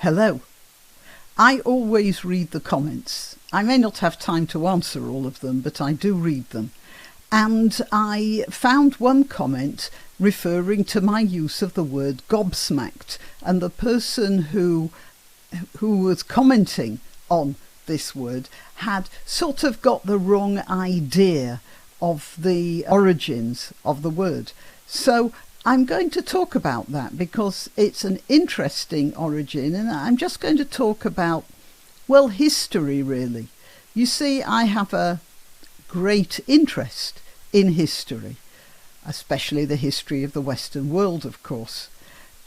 Hello. I always read the comments. I may not have time to answer all of them, but I do read them. And I found one comment referring to my use of the word gobsmacked, and the person who was commenting on this word had sort of got the wrong idea of the origins of the word. So I'm going to talk about that because it's an interesting origin, and I'm just going to talk about, well, history really. You see, I have a great interest in history, especially the history of the Western world, of course.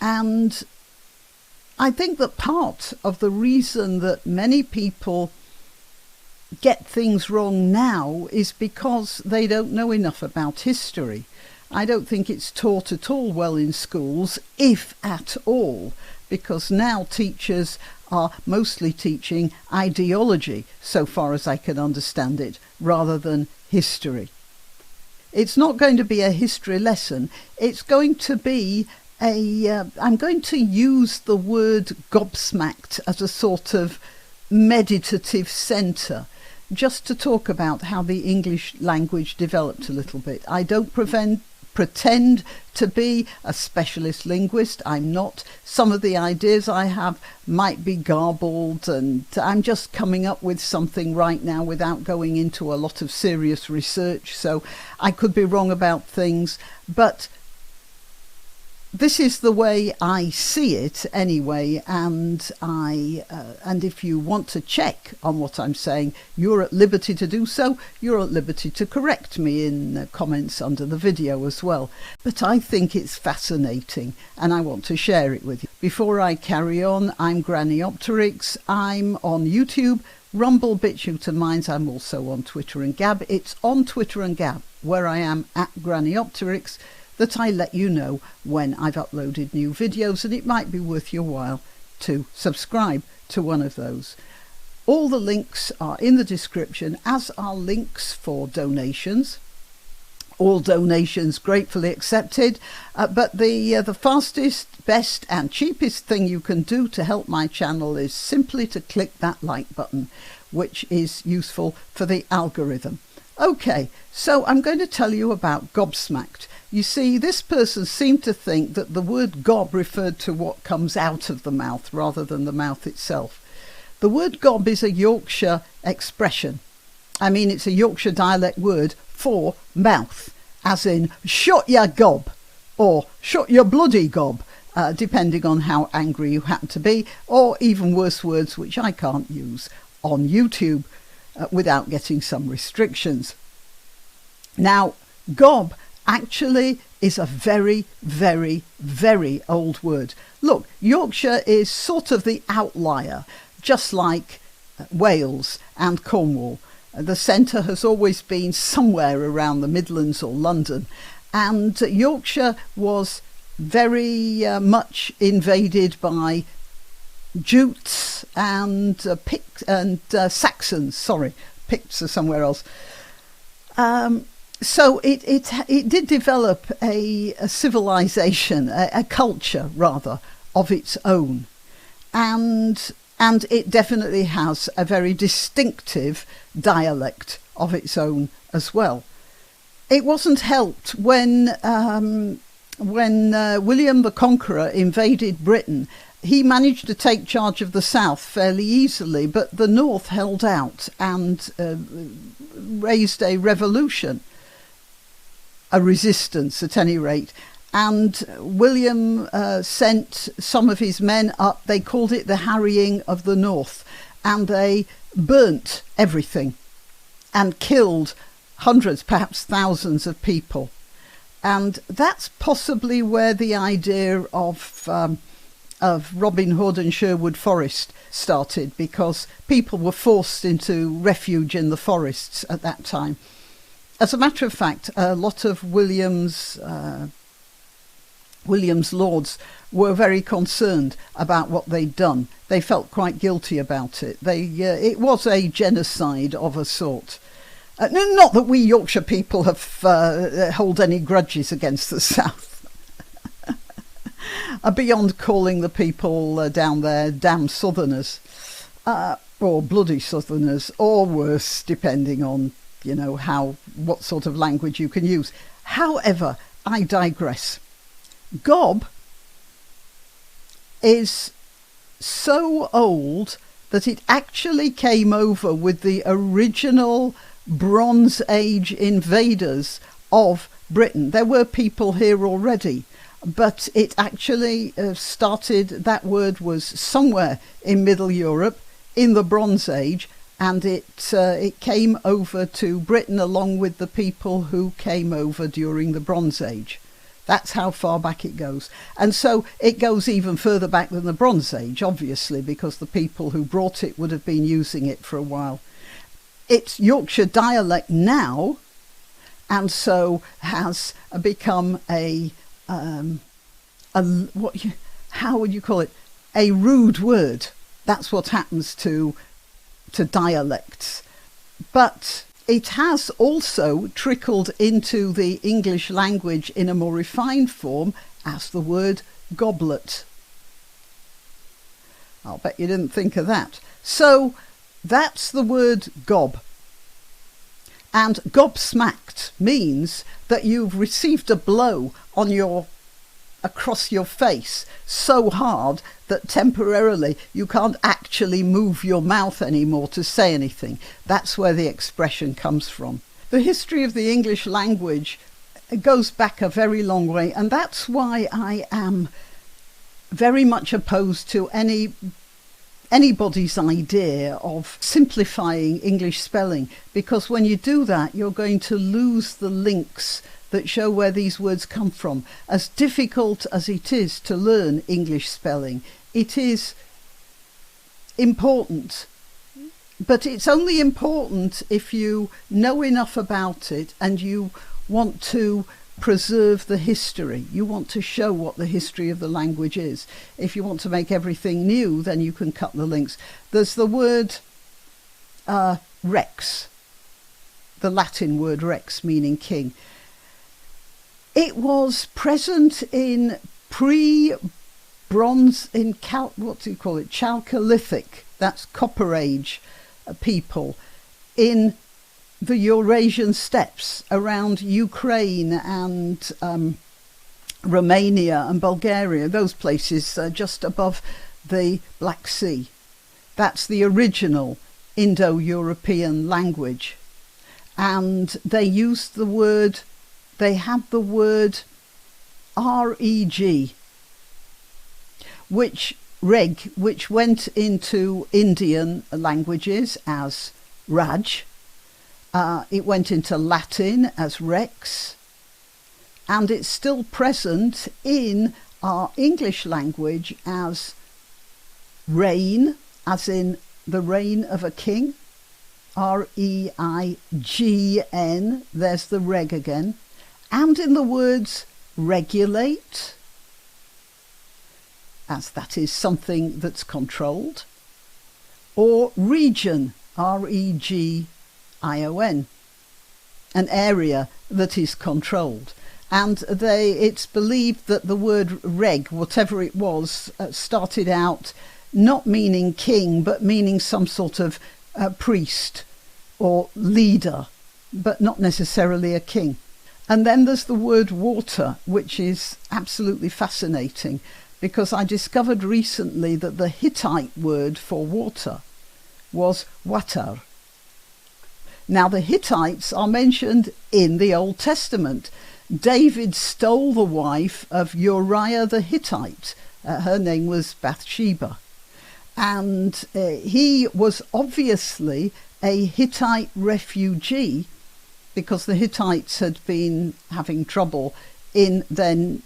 And I think that part of the reason that many people get things wrong now is because they don't know enough about history. I don't think it's taught at all well in schools, if at all, because now teachers are mostly teaching ideology, so far as I can understand it, rather than history. It's not going to be a history lesson. It's going to be I'm going to use the word gobsmacked as a sort of meditative centre, just to talk about how the English language developed a little bit. I don't pretend to be a specialist linguist. I'm not. Some of the ideas I have might be garbled, and I'm just coming up with something right now without going into a lot of serious research, so I could be wrong about things, but this is the way I see it anyway, and if you want to check on what I'm saying, you're at liberty to do so. You're at liberty to correct me in comments under the video as well. But I think it's fascinating and I want to share it with you. Before I carry on, I'm Granniopteryx. I'm on YouTube, Rumble, BitChute and Minds. I'm also on Twitter and Gab. It's on Twitter and Gab, where I am at Granniopteryx, that I let you know when I've uploaded new videos, and it might be worth your while to subscribe to one of those. All the links are in the description, as are links for donations. All donations gratefully accepted, but the fastest, best and cheapest thing you can do to help my channel is simply to click that like button, which is useful for the algorithm. Okay, so I'm going to tell you about gobsmacked. You see, this person seemed to think that the word gob referred to what comes out of the mouth rather than the mouth itself. The word gob is a Yorkshire expression. I mean, it's a Yorkshire dialect word for mouth, as in shut your gob or shut your bloody gob, depending on how angry you happen to be, or even worse words which I can't use on YouTube without getting some restrictions. Now, gob actually is a very, very, very old word. Look, Yorkshire is sort of the outlier, just like Wales and Cornwall. The centre has always been somewhere around the Midlands or London, and Yorkshire was very much invaded by Jutes and Picts and Saxons. Sorry, Picts are somewhere else. So it did develop a civilization, a culture rather, of its own, and it definitely has a very distinctive dialect of its own as well. It wasn't helped when William the Conqueror invaded Britain. He managed to take charge of the south fairly easily, but the north held out and raised a revolution, a resistance at any rate. And William sent some of his men up. They called it the harrying of the north, and they burnt everything and killed hundreds, perhaps thousands of people. And that's possibly where the idea of Robin Hood and Sherwood Forest started, because people were forced into refuge in the forests at that time. As a matter of fact, a lot of William's lords were very concerned about what they'd done. They felt quite guilty about it. It was a genocide of a sort. Not that we Yorkshire people have hold any grudges against the South. beyond calling the people down there damn southerners, or bloody southerners, or worse, depending on, you know, what sort of language you can use. However, I digress. Gob is so old that it actually came over with the original Bronze Age invaders of Britain. There were people here already, but it actually started, that word was somewhere in Middle Europe in the Bronze Age, and it came over to Britain along with the people who came over during the Bronze Age. That's how far back it goes. And so it goes even further back than the Bronze Age, obviously, because the people who brought it would have been using it for a while. It's Yorkshire dialect now, and so has become how would you call it? A rude word. That's what happens to dialects. But it has also trickled into the English language in a more refined form as the word goblet. I'll bet you didn't think of that. So that's the word gob. And gobsmacked means that you've received a blow across your face so hard that temporarily you can't actually move your mouth anymore to say anything. That's where the expression comes from. The history of the English language goes back a very long way, and that's why I am very much opposed to anybody's idea of simplifying English spelling, because when you do that, you're going to lose the links that show where these words come from. As difficult as it is to learn English spelling, it is important. But it's only important if you know enough about it and you want to preserve the history. You want to show what the history of the language is. If you want to make everything new, then you can cut the links. There's the word rex, the Latin word rex, meaning king. It was present in pre-bronze, Chalcolithic, that's Copper Age people, in the Eurasian steppes around Ukraine and Romania and Bulgaria, those places just above the Black Sea. That's the original Indo-European language. And they used the word, they had the word reg, which went into Indian languages as Raj. It went into Latin as rex, and it's still present in our English language as reign, as in the reign of a king, R-E-I-G-N, there's the reg again, and in the words regulate, as that is something that's controlled, or region, R-E-G-I-O-N, an area that is controlled. And it's believed that the word reg, whatever it was, started out not meaning king, but meaning some sort of priest or leader, but not necessarily a king. And then there's the word water, which is absolutely fascinating, because I discovered recently that the Hittite word for water was watar. Now the Hittites are mentioned in the Old Testament. David stole the wife of Uriah the Hittite. Her name was Bathsheba. And he was obviously a Hittite refugee, because the Hittites had been having trouble in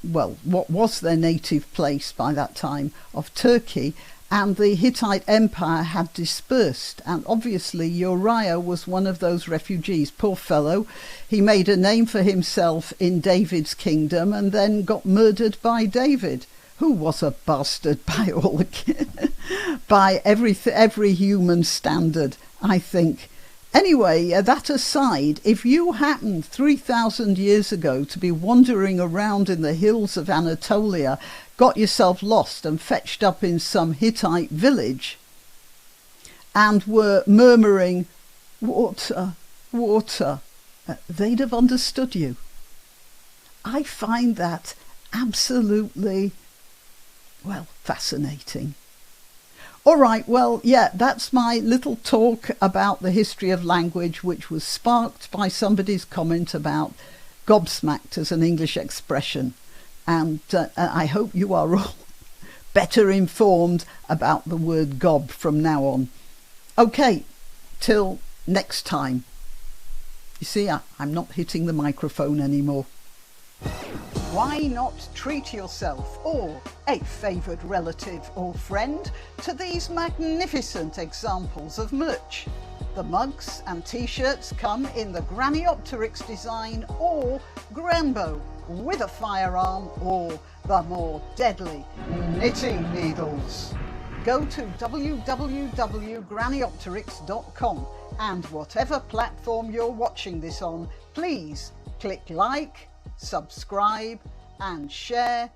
what was their native place by that time of Turkey, and the Hittite Empire had dispersed, and obviously Uriah was one of those refugees. Poor fellow, he made a name for himself in David's kingdom and then got murdered by David, who was a bastard by every human standard, I think. Anyway, that aside, if you happened 3,000 years ago to be wandering around in the hills of Anatolia, got yourself lost and fetched up in some Hittite village, and were murmuring, "Water, water," they'd have understood you. I find that absolutely, well, fascinating. All right, well, yeah, that's my little talk about the history of language, which was sparked by somebody's comment about gobsmacked as an English expression. And I hope you are all better informed about the word gob from now on. Okay, till next time. You see, I'm not hitting the microphone anymore. Why not treat yourself or a favoured relative or friend to these magnificent examples of merch? The mugs and t-shirts come in the granniopteryx design or granbow with a firearm or the more deadly knitting needles. Go to www.granniopteryx.com and whatever platform you're watching this on, please click like, subscribe and share.